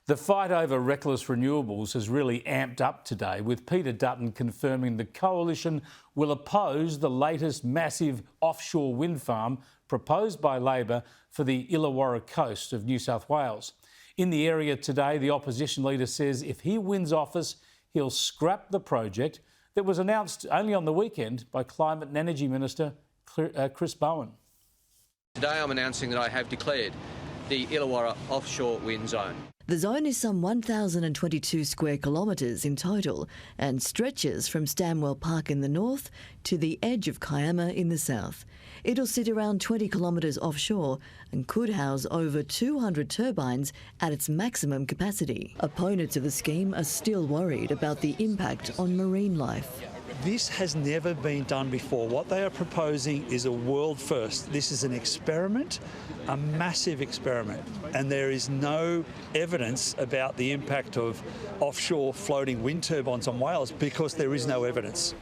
The fight over reckless renewables has really amped up today, with Peter Dutton confirming the coalition will oppose the latest massive offshore wind farm proposed by Labor for the Illawarra Coast of New South Wales. In the area today, the opposition leader says if he wins office, he'll scrap the project that was announced only on the weekend by Climate and Energy Minister Chris Bowen. Today I'm announcing that I have declared the Illawarra offshore wind zone. The zone is some 1,022 square kilometres in total and stretches from Stanwell Park in the north to the edge of Kiama in the south. It'll sit around 20 kilometres offshore and could house over 200 turbines at its maximum capacity. Opponents of the scheme are still worried about the impact on marine life. This has never been done before. What they are proposing is a world first. This is an experiment, a massive experiment, and there is no evidence about the impact of offshore floating wind turbines on whales because there is no evidence.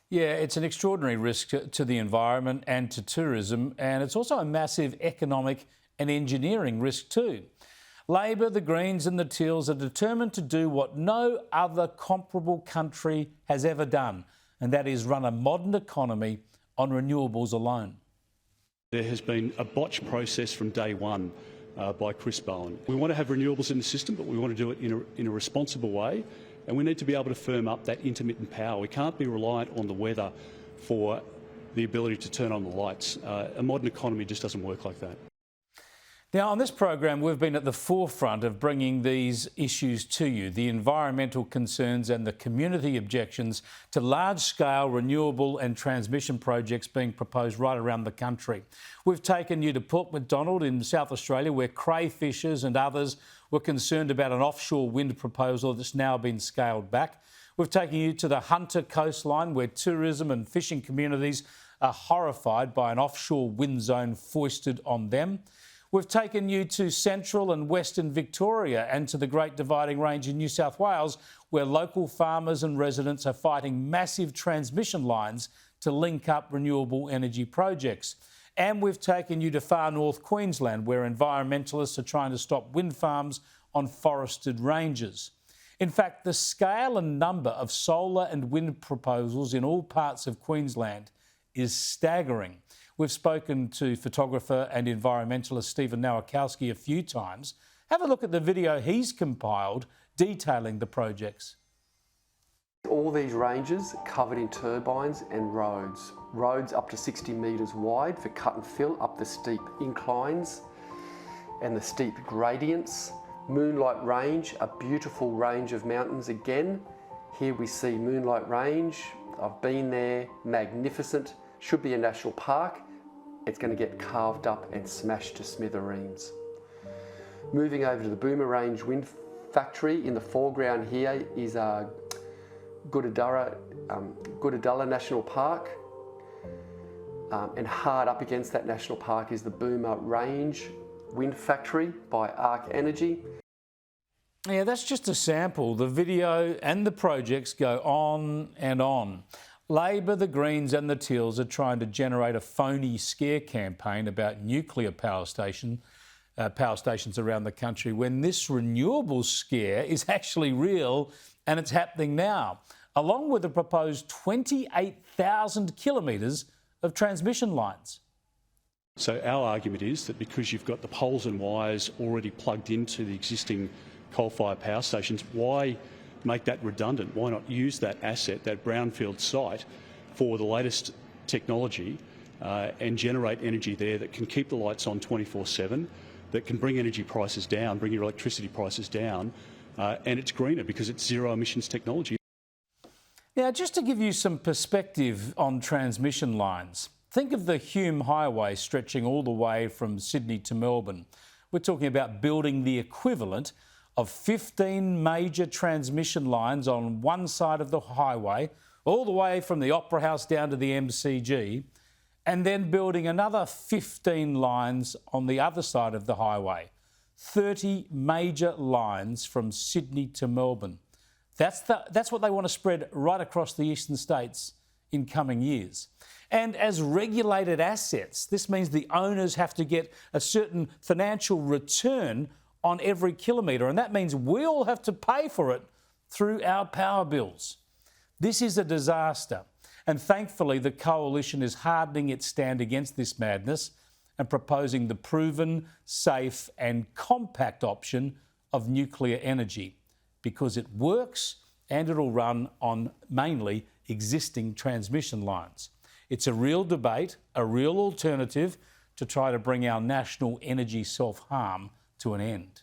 Yeah, it's an extraordinary risk to the environment and to tourism, and it's also a massive economic and engineering risk too. Labor, the Greens and the Teals are determined to do what no other comparable country has ever done, and that is run a modern economy on renewables alone. There has been a botched process from day one by Chris Bowen. We want to have renewables in the system, but we want to do it in a responsible way, and we need to be able to firm up that intermittent power. We can't be reliant on the weather for the ability to turn on the lights. A modern economy just doesn't work like that. Now, on this program, we've been at the forefront of bringing these issues to you, the environmental concerns and the community objections to large-scale renewable and transmission projects being proposed right around the country. We've taken you to Port Macdonald in South Australia, where crayfishers and others were concerned about an offshore wind proposal that's now been scaled back. We've taken you to the Hunter coastline, where tourism and fishing communities are horrified by an offshore wind zone foisted on them. We've taken you to central and western Victoria and to the Great Dividing Range in New South Wales, where local farmers and residents are fighting massive transmission lines to link up renewable energy projects. And we've taken you to far north Queensland, where environmentalists are trying to stop wind farms on forested ranges. In fact, the scale and number of solar and wind proposals in all parts of Queensland is staggering. We've spoken to photographer and environmentalist Stephen Nowakowski a few times. Have a look at the video he's compiled detailing the projects. All these ranges covered in turbines and roads. Roads up to 60 metres wide for cut and fill up the steep inclines and the steep gradients. Moonlight Range, a beautiful range of mountains again. Here we see Moonlight Range. I've been there, magnificent. Should be a national park. It's going to get carved up and smashed to smithereens. Moving over to the Boomer Range Wind Factory, in the foreground here is Goodadalla National Park, and hard up against that national park is the Boomer Range Wind Factory by Arc Energy. Yeah, that's just a sample. The video and the projects go on and on. Labor, the Greens and the Teals are trying to generate a phony scare campaign about nuclear power stations around the country, when this renewables scare is actually real and it's happening now, along with the proposed 28,000 kilometres of transmission lines. So our argument is that because you've got the poles and wires already plugged into the existing coal-fired power stations, why make that redundant? Why not use that asset, that brownfield site, for the latest technology and generate energy there that can keep the lights on 24/7, that can bring energy prices down, bring your electricity prices down, and it's greener because it's zero emissions technology. Now, just to give you some perspective on transmission lines, think of the Hume Highway stretching all the way from Sydney to Melbourne. We're talking about building the equivalent of 15 major transmission lines on one side of the highway, all the way from the Opera House down to the MCG, and then building another 15 lines on the other side of the highway. 30 major lines from Sydney to Melbourne. That's what they want to spread right across the eastern states in coming years. And as regulated assets, this means the owners have to get a certain financial return on every kilometre, and that means we all have to pay for it through our power bills. This is a disaster, and thankfully the Coalition is hardening its stand against this madness and proposing the proven, safe and compact option of nuclear energy, because it works and it'll run on mainly existing transmission lines. It's a real debate, a real alternative to try to bring our national energy self-harm to an end.